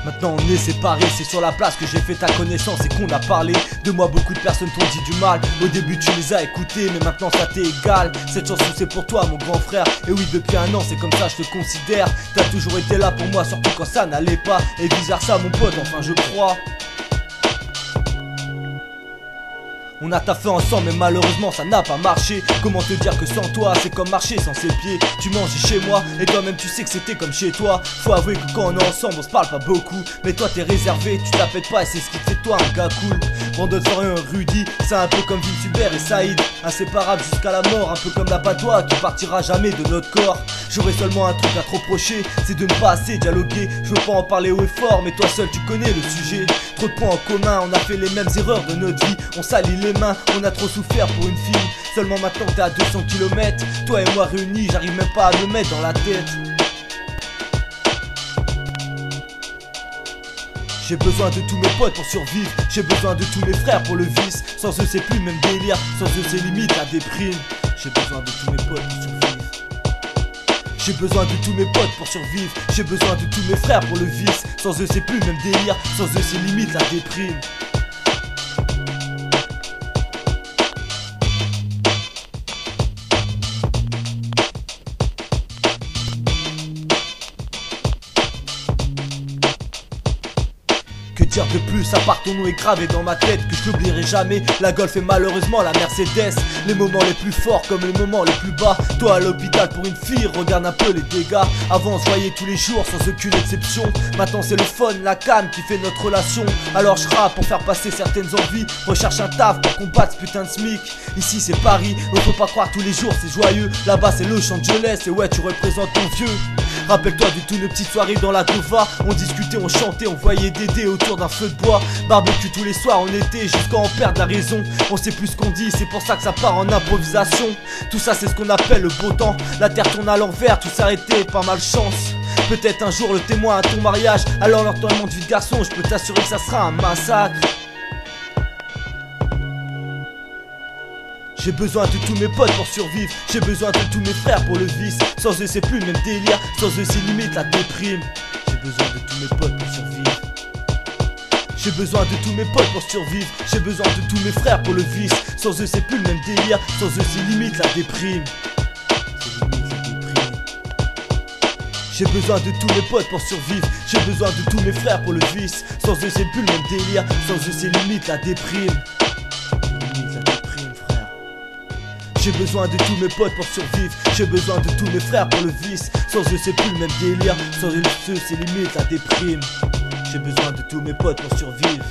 Maintenant on est séparés, c'est sur la place que j'ai fait ta connaissance et qu'on a parlé de moi. Beaucoup de personnes t'ont dit du mal, au début tu les as écoutés, mais maintenant ça t'est égal. Cette chanson c'est pour toi mon grand frère, et oui depuis un an c'est comme ça je te considère. T'as toujours été là pour moi, surtout quand ça n'allait pas, et vice versa mon pote, enfin je crois. On a taffé ensemble mais malheureusement ça n'a pas marché. Comment te dire que sans toi c'est comme marcher sans ses pieds. Tu manges chez moi et toi-même tu sais que c'était comme chez toi. Faut avouer que quand on est ensemble on se parle pas beaucoup, mais toi t'es réservé, tu t'appelles pas et c'est ce qui fait de toi un gars cool. Brandon Foreign, un Rudy, c'est un peu comme Vince Hubert et Saïd, inséparables jusqu'à la mort, un peu comme la patois qui partira jamais de notre corps. J'aurais seulement un truc à te reprocher, c'est de ne pas assez dialoguer. Je veux pas en parler haut et fort mais toi seul tu connais le sujet. Trop de points en commun, on a fait les mêmes erreurs de notre vie. On salit les mains, on a trop souffert pour une fille. Seulement maintenant t'es à 200 km. Toi et moi réunis, j'arrive même pas à me mettre dans la tête. J'ai besoin de tous mes potes pour survivre. J'ai besoin de tous mes frères pour le vice. Sans eux c'est plus le même délire. Sans eux c'est limite la déprime. J'ai besoin de tous mes potes pour survivre. J'ai besoin de tous mes potes pour survivre. J'ai besoin de tous mes frères pour le vice. Sans eux c'est plus le même délire. Sans eux c'est limite la déprime. Que dire de plus à part ton nom est gravé dans ma tête, que je l'oublierai jamais. La Golf et malheureusement la Mercedes. Les moments les plus forts comme les moments les plus bas. Toi à l'hôpital pour une fille, regarde un peu les dégâts. Avant on se voyait tous les jours sans aucune exception. Maintenant c'est le fun, la cam qui fait notre relation. Alors je rappe pour faire passer certaines envies. Recherche un taf pour combattre ce putain de SMIC. Ici c'est Paris, mais faut pas croire tous les jours c'est joyeux. Là-bas c'est Los Angeles et ouais tu représentes ton vieux. Rappelle-toi de toutes nos petites soirées dans la Gova. On discutait, on chantait, on voyait Dédé autour d'un feu de bois. Barbecue tous les soirs en été jusqu'à en perdre la raison. On sait plus ce qu'on dit, c'est pour ça que ça part en improvisation. Tout ça c'est ce qu'on appelle le beau temps. La terre tourne à l'envers, tout s'arrêter, pas malchance. Peut-être un jour le témoin à ton mariage. Alors l'enterrement de vie de garçon, je peux t'assurer que ça sera un massacre. J'ai besoin de tous mes potes pour survivre. J'ai besoin de tous mes frères pour le vice. Sans eux c'est plus le même délire. Sans eux c'est limite la déprime. J'ai besoin de tous mes potes pour survivre. J'ai besoin de tous mes potes pour survivre. J'ai besoin de tous mes frères pour le vice. Sans eux c'est plus le même délire. Sans eux c'est limite la déprime. C'est limite la déprime. J'ai besoin de tous mes potes pour survivre. J'ai besoin de tous mes frères pour le vice. Sans eux c'est plus le même délire. Sans eux c'est limite la déprime. J'ai besoin de tous mes potes pour survivre. J'ai besoin de tous mes frères pour le vice. Sans eux c'est plus le même délire. Sans eux c'est limite la déprime. J'ai besoin de tous mes potes pour survivre.